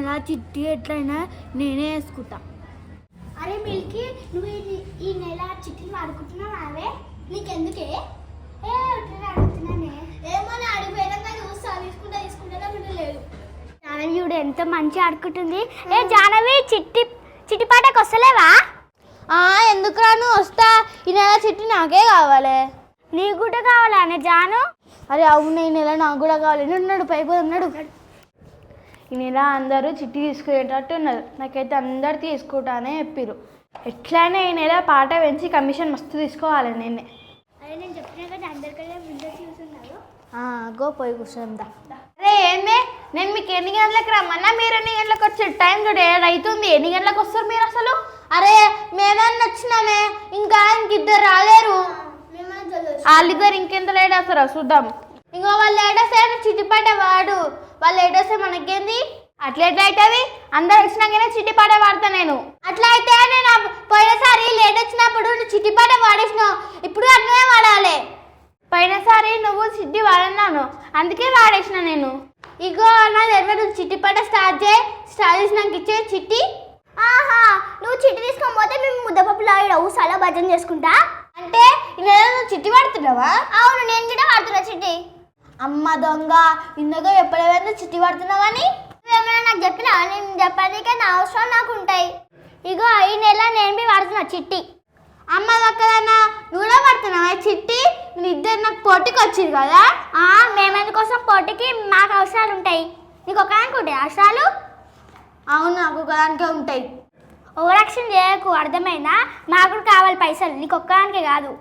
నెల చిట్టి ఎట్లయినా నేనే వేసుకుంటా. అరే మిల్కీ, నువ్వు ఈ నెల చిట్టిని వాడుకుంటున్నావే, నీకెందుకే? అడుగుతున్నానే. ఏమని అడిగిపోయాక చూస్తా, తీసుకుంటా లేదు. జానవి చూడు ఎంత మంచి ఆడుకుంటుంది. ఏ జానవి, చిట్టి పాటకు వస్తలేవా? ఎందుకు రాను, వస్తా. ఈ నెల చిట్టి నాకే కావాలి. నీకు కూడా కావాలా అనే జాను? అరే అవును, ఈ నెల నాకు కూడా కావాలి. ఉన్నాడు పైపు ఉన్నాడు. ఈ నెల అందరూ చిట్టి తీసుకునేటట్టు ఉన్నారు. నాకైతే అందరు తీసుకుంటానే చెప్పారు. ఎట్లయినా ఈ నెల పాట పెంచి కమిషన్ మస్తు తీసుకోవాలి నేనే. అదే నేను చెప్పినా కదా, అందరికన్నా ముందే చూస్తున్నారు. గో పోయి కూర్చోందా. అరే ఏందే, నేను మీకు ఎన్ని గంటలకు రమ్మన్నా మీరు ఎన్ని గంటలకు వచ్చే టైం చూడ అవుతుంది. ఎన్ని గంటలకు వస్తారు మీరు అసలు? అరే మేమన్నా వచ్చినామే, ఇంకా ఇంకిద్దరు రాలేరు. వాళ్ళిద్దరు ఇంకెంత లేట్ వస్తారా చూద్దాం. ఇంకో వాళ్ళు లేట్ వస్తే చిట్టిపాట వాడు, వాళ్ళు లేట్ వస్తే మనకేంది? అట్లా ఎట్లా అవుతుంది? అందరు వచ్చినాకనే చిట్టిపాట వాడతా నేను. అట్లా అయితే నేను పోయినసారి లేట్ వచ్చినప్పుడు చిట్టిపాట వాడేసినావు, ఇప్పుడు అట్లనే వాడాలి. పోయినసారి నువ్వు చిట్టి వాడన్నాను, అందుకే వాడేసిన నేను. ఇగో నా దగ్గర చిట్టిపాట స్టార్ట్ చేసినాక ఇచ్చే చిట్టి. నువ్వు చిట్టి తీసుకోకపోతే మేము ముద్దపప్పులు ఆడావు సలా భజన చేసుకుంటా. అంటే ఇలా నువ్వు చిట్టి వాడుతున్నావా? అవును, నేను కూడా వాడుతున్నా చిట్టి. అమ్మ దొంగ, ఇందులో ఎప్పుడైనా చిట్టి వాడుతున్నావని నువ్వేమైనా నాకు చెప్పినా? నేను చెప్పడానికి నా అవసరం నాకు ఉంటాయి. ఇగో ఈ నెల నేను వాడుతున్నా చిట్టి. అమ్మ దక్కదన్నా, నువ్వు కూడా వాడుతున్నావా చిట్టి? నేను ఇద్దరు నాకు పోటీకి వచ్చింది కదా. మేమెందుకోసం పోటీకి? మాకు అవసరాలు ఉంటాయి. నీకు ఒకదానికి ఉంటాయి అవసరాలు? అవును, నాకు ఒకదానికే ఉంటాయి. ఓవరాక్షన్ చేయకు, అర్థమైందా? మాకు కావాలి పైసలు, నీకు ఒక్కదానికే కాదు.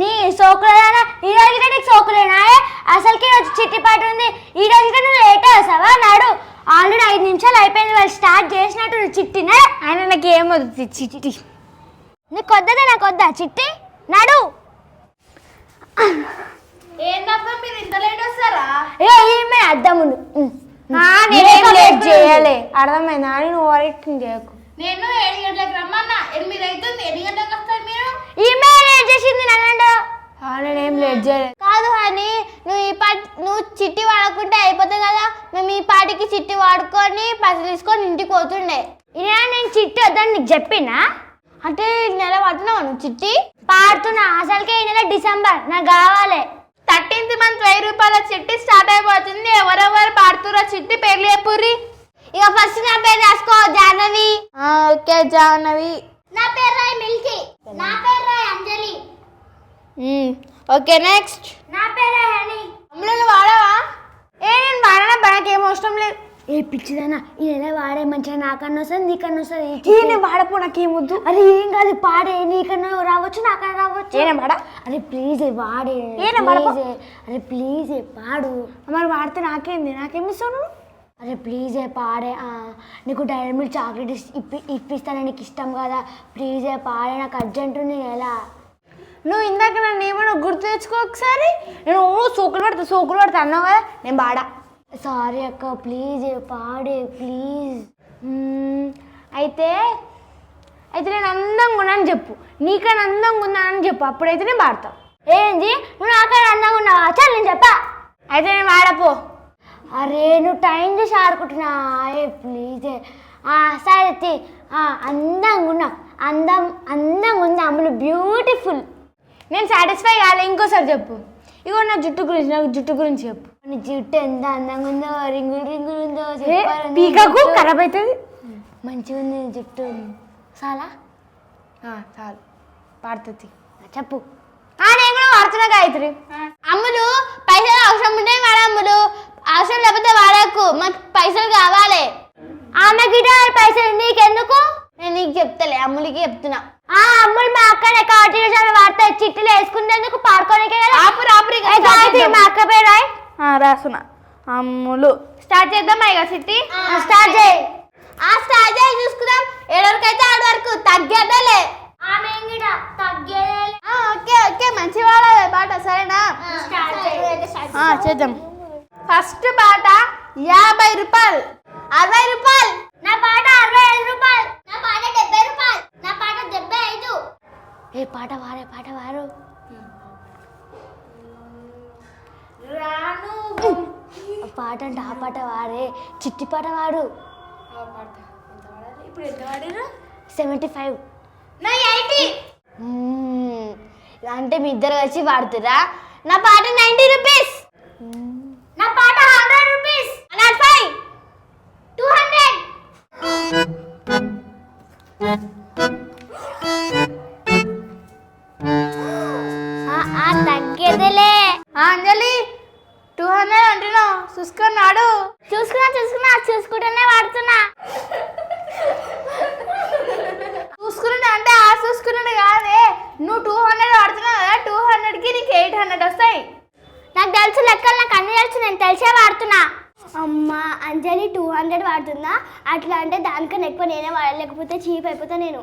నీ సోకులేనా ఈ రోజుగా? నీకు సోకులేనా? అసలుకి చిట్టి పాట ఉంది, ఈ రోజుగా నువ్వు లేట్ వస్తావా? నాడు ఆల్రెడీ 5 నిమిషాలు అయిపోయింది, వాళ్ళు స్టార్ట్ చేసినట్టు నువ్వు చిట్టినా. ఆయన నాకు ఏమవుతుంది చిట్టి? నీకు వద్దదా నాకు వద్దా చిట్టి? నాడు ఏంటబ్బా మీరు ఇంత లేట్ వస్తారా? ఏమే అద్దం ముందు చేయాలి, అర్థమైందా? నేను ఓవరాక్షన్ చేయకు. నేను 7 గంటలకు రమ్మన్నా, 8 అవుతుంది. 8 గంటలకు వస్తారు మీరు? ఈమె లేట్ చేసింది నన్ను. నేనేం లేట్ చేయలేదు. కాదు అని నువ్వు చిట్టి వాడుకుంటే అయిపోతుంది కదా. మేము ఈ పాటికి చిట్టి వాడుకొని పైసలు తీసుకొని ఇంటికి పోతుండే. ఇలా నేను చిట్టి వద్దని నీకు చెప్పినా? అంటే నెల పడుతున్నావు నువ్వు చిట్టి? పాడుతున్నా. అసలుకే ఈ నెల డిసెంబర్, నాకు కావాలి. 13th month 1000 రూపాయల చిట్టి స్టార్ట్ అయిపోతుంది. ఎవరెవరు పాడుతురా చిట్టి పేర్లు చెప్పుర్రి. ఇక ఫస్ట్ నా పేరు రాసుకో, జాహ్నవి. ఓకే జాహ్నవి. నా పేరు రాయ్ మిల్కీ. నా పేరు రాయ్ అంజలి. Okay next. నా పేరు రాయ్ హనీ. అమ్ములను వాడవా? నేను వాడనా, నాకేం అవసరం లేదు. ఏ పిచ్చిదన్నా, ఈ నెల వాడే మంచిగా నాకన్నా వస్తుంది, నీకన్నా వస్తుంది. నేను వాడపో, నాకేమొద్దు. అరే ఏం కాదు, పాడే. నీకన్నా రావచ్చు, నాకన్నా రావచ్చు. వాడా? అరే ప్లీజ్ వాడే. అరే ప్లీజ్ పాడు. మరి వాడితే నాకేమిస్తాను? అరే ప్లీజ్ పాడే. నీకు డైరీ మిల్క్ చాక్లెట్ ఇప్పిస్తాను, నీకు ఇష్టం కదా. ప్లీజ్ పాడే, నాకు అర్జెంట్ ఉంది ఎలా. నువ్వు ఇందాక నన్ను ఏమన్నా గుర్తు తెచ్చుకో ఒకసారి. నేను సోకులు పడతా అన్నావు కదా, నేను బాడా. సారీ అక్క, ప్లీజ్ పాడే ప్లీజ్. అయితే నేను అందంగా ఉన్నానని చెప్పు, నీకన్నా అందంగా ఉన్నానని చెప్పు, అప్పుడైతే నేను పాడతావు. ఏంది, నువ్వు నాకన్నా అందంగా ఉన్నావా? చాలు నేను చెప్పా. అయితే నేను వాడపో. అరే నువ్వు టైం చేసి ఆడుకుంటున్నా. ప్లీజ్ సరే. అందంగా ఉన్నా, అందంగా ఉంది అమ్ములు, బ్యూటిఫుల్. నేను సాటిస్ఫై కాలే, ఇంకోసారి చెప్పు. ఇగో నా జుట్టు గురించి చెప్పు. నీ జుట్టు ఎంత అందంగా ఉందో, రింగులు ఉందో. పీకకు, ఖరాబ్ అవుతుంది. మంచిగా ఉంది జుట్టు. చాలా చాలు, పాడుతుంది. చెప్పు. నేను కూడా వాడుతున్నా గాయత్రి. అమ్ములు పైసలు అవసరం ఉంటే వాడమ్ములు, అవసరం లేకపోతే వాడకు. మాకు పైసలు కావాలి. ఆమె గిటార్ పైసలు నీకెందుకు? నేను నీకు చెప్తలే, అమ్ములకి చెప్తున్నా. అమ్ములు మా అక్కనే కాంట్రిబ్యూషన్ వాడతా, చిట్టులు వేసుకునేందుకు పాడుకోనికే కదా. మా అక్క పేరు రాయ్. రాసున్నా. అమ్ములు. స్టార్ట్ చేద్దామా ఇక చిట్టి? స్టార్ట్ చేయి. స్టార్ట్ చేయి, చూసుకుందాం. ఎవరికైతే ఆడ వరకు తగ్గేదేలే. ఓకే మంచి వాడాలి పాట, సరేనా? చేద్దాం. ఫస్ట్ పాట 50 రూపాయలు. 60 రూపాయలు. నా పాట 65 రూపాయలు. నా పాట 70 రూపాయలు. నా పాట 75. ఏ పాట వారు రాను పాట అంటే ఆ పాట వాడే, చిట్టి పాట వాడు. ఇప్పుడు ఎంత వాడారు? 75. నా 80. అంటే మీ ఇద్దరు కలిసి వాడుతురా? నా పాట 90 రూపీస్. నా పాట 100 రూపీస్. నాట్ 5 200. తగ్గేదిలే. అంజలి 200 అంటున్నావు, చూసుకున్నాడు. చూసుకుంటూనే వాడుతున్నా. చూసుకున్నాడు అంటే ఆ చూసుకున్నాడు కాదే, నువ్వు 200 వాడుతున్నావు కదా, 200కి నీకు 800 వస్తాయి. నాకు తెలుసు లెక్కలు, నాకు అన్ని తెలుసు, నేను తెలిసే వాడుతున్నా. అమ్మా అంజలి 200 వాడుతుందా? అట్లా అంటే దానికన్నా ఎక్కువ నేనే వాడాలి, లేకపోతే చీప్ అయిపోతా నేను.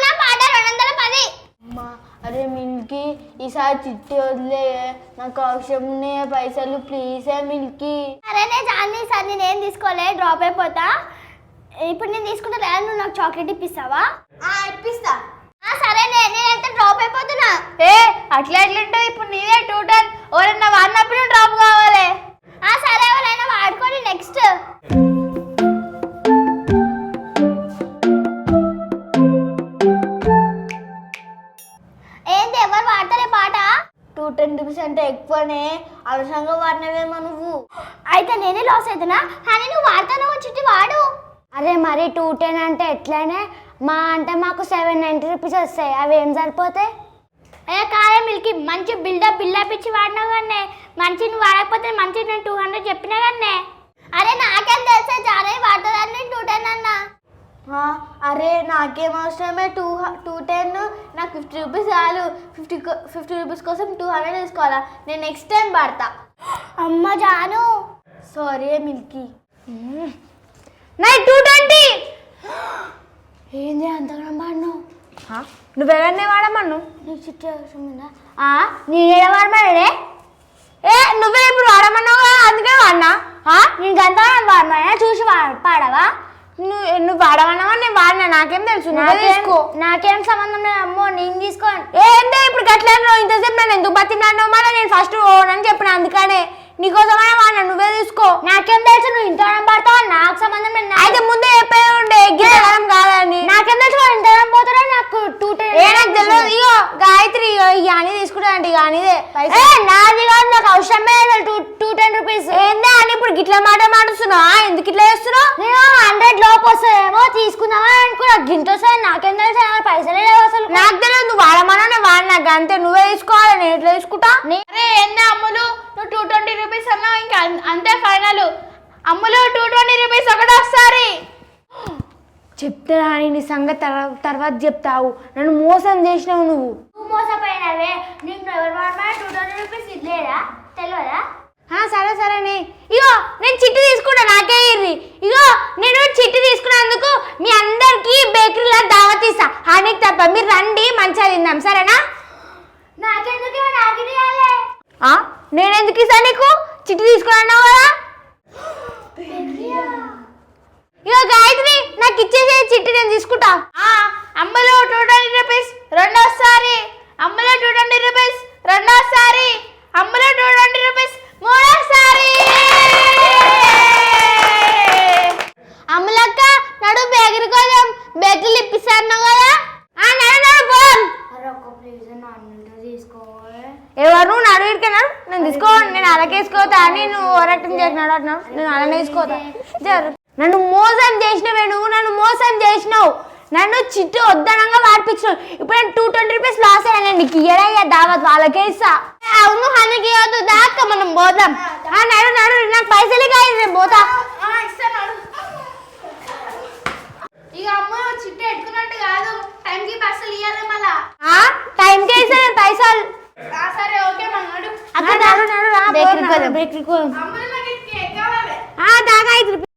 నా పాట 210. అమ్మా అరే మిల్కీ, ఈసారి చిట్టి వదిలే, నాకు అవసరం ఉన్నాయి పైసలు, ప్లీజ్ మిల్కీ. సరేనే జాన్ని, సార్ నేనేం తీసుకోలే, డ్రాప్ అయిపోతా. ఇప్పుడు నేను తీసుకుంటా లేదా, నువ్వు నాకు చాక్లెట్ ఇప్పిస్తావా? ఇప్పిస్తా. సరేనే, నేనైతే డ్రాప్ అయిపోతున్నా. అట్లా ఎట్లుంటావు, ఇప్పుడు నీవే 210. ఎవరన్నా వాడినప్పుడు డ్రాప్ కావాలి. సరే, ఎవరైనా వాడుకోండి. నెక్స్ట్ ఏంటి, ఎవరు వాడతారే పాట? 210 రూపీస్ అంటే ఎక్కువనే, అవసరంగా వాడినవేమో నువ్వు. అయితే నేనే లాస్ అవుతున్నా. కానీ నువ్వు వాడతాను, చిట్టి వాడు. అరే మరి 210 అంటే ఎట్లానే, మా అంటే మాకు 790 రూపీస్ వస్తాయి, అవి ఏం సరిపోతాయి? కాదే మిల్కి, మంచి బిల్డప్ ఇచ్చి వాడినావు కానీ, మంచి నువ్వు వాడకపోతే మంచి నేను 200 చెప్పినా కానీ. అరే నాకేం తెలుసా, జానే వాడుతుందని 210 అన్నా. అరే నాకేం అవసరమే 210, నాకు 50 రూపీస్ చాలు. 50 రూపీస్ కోసం 200 తీసుకోవాలా? నేను నెక్స్ట్ టైం వాడతా. అమ్మ జాను, సారీ మిల్కీ. 220. ఏంది అంతగా వాడినావు? నువ్వెవరినే వాడమను? నీకు చిట్టి అవసరం ఉందా? నేనే వాడమనే. నువ్వే ఇప్పుడు వాడమన్నావు, అందుకే వాడినా. నేను గంత వాడమా, చూసి పాడవా? నువ్వు వాడమన్నావా, నేను వాడినా, నాకేం తెలుసు. నాకేం సంబంధం లేదు. అమ్మో నేను తీసుకోను. ఏంటే ఇప్పుడు గట్లా ఇంతసేపు నన్ను ఎందుకు బతిన్నాను? మళ్ళీ నేను ఫస్ట్ ఓనని చెప్పిన, అందుకనే నీకోసమైనా వాడినా, నువ్వే తీసుకో. నాకేం తెలుసు నువ్వు ఇంతవరం పడతావా? నాకు సంబంధం లేదు. అయితే ముందే చెప్పే ఉండే ఎగ్గిరం కాదని. నాకేం తెలుసు వాడు ఇంతవరం పోతాడో. నాకు 210 నాకు తెలియదు. ఇగో గాయత్రి, ఇక అని తీసుకుంటా అంటే ఇక అనిదే నాది కాదు, నాకు అవసరమే 210 రూపీస్. ఏందే అని ఇప్పుడు గిట్ల మాట మాట్లాడుతున్నావా? ఎందుకు ఇట్లా చేస్తున్నావు? నేను 100 లోపు వస్తాయేమో తీసుకుందామా అనుకున్నా, గింత వస్తుంది. నాకేం తెలుసు, పైసలే లేవు అసలు. నాకు తెలియదు, నువ్వు వాడమన్నా నేను వాడినా, అంతే. నువ్వే తీసుకోవాలి, నేను ఎట్లా తీసుకుంటా? అరే ఏందా అమ్ములు, నువ్వు 220 రూపీస్ అన్నావు, ఇంకా అంతే ఫైనల్. అమ్ములు 220 రూపీస్ ఒకటి వస్తాయి. చెప్తా నీ సంగతి తర్వాత చెప్తావు. నన్ను మోసం చేసినావు నువ్వు. మోసపోయినవే, నీకు ఎవరు వాడమా 220 రూపీస్ ఇట్లేదా, తెలియదా? సరేనే. ఇగో నేను చిట్టి తీసుకుంటా, నాకే ఇర్రి. ఇగో నేను చిట్టి తీసుకున్నందుకు మీ అందరికి బేకరీలో దావత్ ఇస్తా, హానికి తప్ప. మీరు రండి, మంచిగా తిందాం, సరేనా? నాకెందుకు నేనెందుకు ఇస్తా నీకు? చిట్టి తీసుకున్నావు కదా. ఇగో గాయత్రి, నాకు ఇచ్చేసే చిట్టి, నేను తీసుకుంటా. అమ్మలో 220 రూపీస్ రెండోసారి, అమ్మలో 220 రూపీస్ రెండోసారి, అమ్మలో 220 రూపీస్ మూడోసారి. అమ్మలక్క నడు బేకరీ కోసం, బేకరీలు ఇప్పిస్తాను కదా. నడు పోదాం. ఎవరు నడు ఇడికెళ్ళాడు, నేను తీసుకోవాలి. నేను అలాగేసుకోతా అని నువ్వు ఓరటం చేసినాడు అంటున్నావు, నేను అలానే తీసుకోతా. నన్ను మోసం చేసినవే, నువ్వు నన్ను మోసం చేసినావు. నన్ను చిట్టు వద్దనంగా వాడిపించినావు. ఇప్పుడు నేను 220 రూపీస్ లాస్ అయ్యా, నీకు ఇయ్యడయ్యా దావత్, వాళ్ళకే ఇస్తా. అవును హనికి ఇవ్వద్దు, దాక్క మనం పోదాం. నడు నాకు పైసలు కాదు, నేను పోతా. ఇక అమ్మ చిట్టు ఎట్టుకున్నట్టు కాదు, టైంకి పైసలు ఇవ్వాలి మళ్ళా. టైంకే ఇస్తాను పైసలు. సరే ఓకే నడు. అక్కడ బేకరీకి పోదాం. బేకరీకి పోదాం. దాకా 5 రూపాయలు.